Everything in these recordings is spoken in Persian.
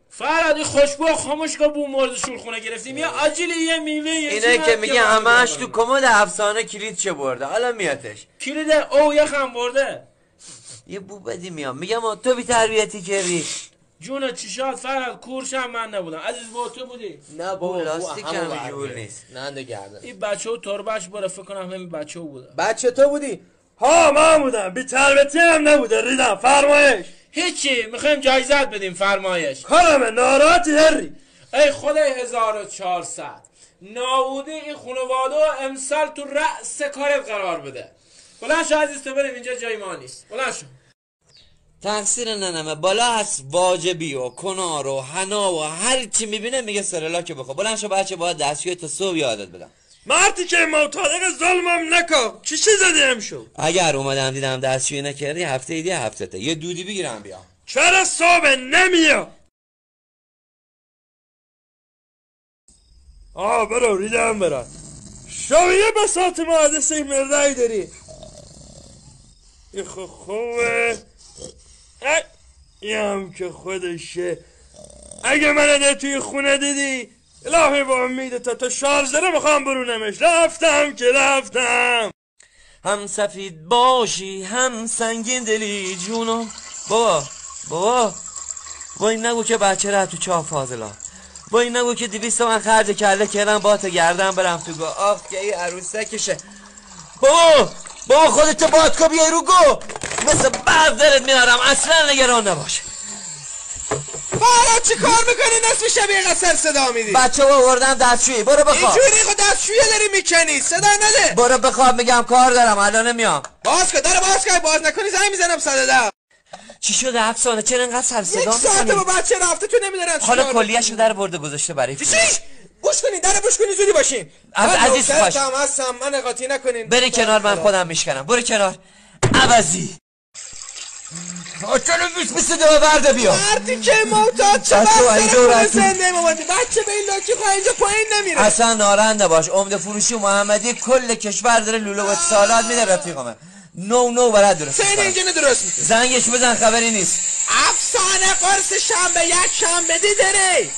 فراد خوشبو خاموش که بو مورد شورخونه گرفتیم یه آجیل یه میوه یه اینه که میگه همش تو کمد افسانه کلید چه برده حالا میاتش کلید او یخم برده یه بو بدی میام میگم تو بی تربیتی کردی جون چشات فراد کورشم من نبودم عزیز با تو بودی نه بابا لاستیک هم جور نیست ننده گردن این بچه و تربش باره فکر کنم همین بچه بوده بچه تو بودی؟ ها من بودم بی تربیتی هم نبوده ریدم فرمایش هیچی میخوایم جایزت بدیم فرمایش کارمه ناراحتی هری ای خدای 1400 نابوده این خانواده امسال تو رأس کارت قرار بده بلند شو عزیز تو بریم اینجا جای ما نیست بلند شو تقصیر ننمه بالا هست واجبی و کنار و حنا و هر چی میبینه میگه سرلاک بخور بلند شو بچه باید دستشوی تا صبح یادت بدم مردی که معتادق ظلمم نکن چی زدیم شو اگر اومدم دیدم دستشوی نکردی هفته ایدی هفته یه دودی بگیرم بیا چرا صبح نمیاد برو ریدم برات شویه بساط مهندسی مردهی داری خوبه هم که خودشه اگه من توی خونه دیدی الهی با امید تا 16 میخوام برونمش رفتم هم سفید باشی هم سنگین دلی جونم بابا وای نگو که بچه رفت تو چاه فاضلا وای نگو که 200 تومن خرج کله کردم با تا گردم برم تو گو آخ که ای عروسکشه بابا خودت باد کو بیای رو گو مثل برف دلت میارم اصلا نگران نباش فراد چی کار میکنی نصف شب یه قصر صدا میدی بچه ها آوردم دستشویی برو بخواب اینجوری خود دستشویی داری میکنی صدا نده برو بخواب میگم کار دارم الان نمیام باز کن باز نکنی زنگ میزنم 110 چی شده افسانه چرا انقدر سر صدا یک ساعته با بچه رفته تو نمیدونن حالا کلیه‌شو در برده گذاشته برای چی بوش کنین در بوش کنین زودی باشین عزیز باش هستم من قاطی نکنین بری کنار من خودم میشکنم برو کنار عوضی چرا 22 برده بیا مردی که معتاد چه بسته زنده مامدی بچه به این لاکی خواه اینجا پایین نمیره اصلا نارنده باش عمده فروشی محمدی کل کشور داره لوله و اتصالات میده رفیقمه نو برات درست سین اینجا درست میکنه زنگش بزن خبری نیست افسانه قرص شنبه یک شنبه دیدری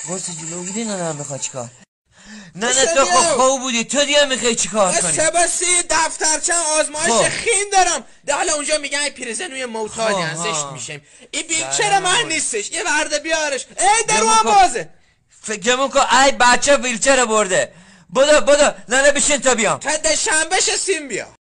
قرص جلو بودی نه میخواد چیکار نه تو خوب بودی تو دیگه میخوای چیکار کنی سباسی دفترچه آزمایش خین دارم حالا اونجا میگن ای پیرزن روی معتادی ازش میشیم این ویلچر من نیستش یه ورده بیارش ای درو هم بازه فکرمون که ای بچه ویلچر برده بدو نه بشین تا بیام تا شنبه سیم بیا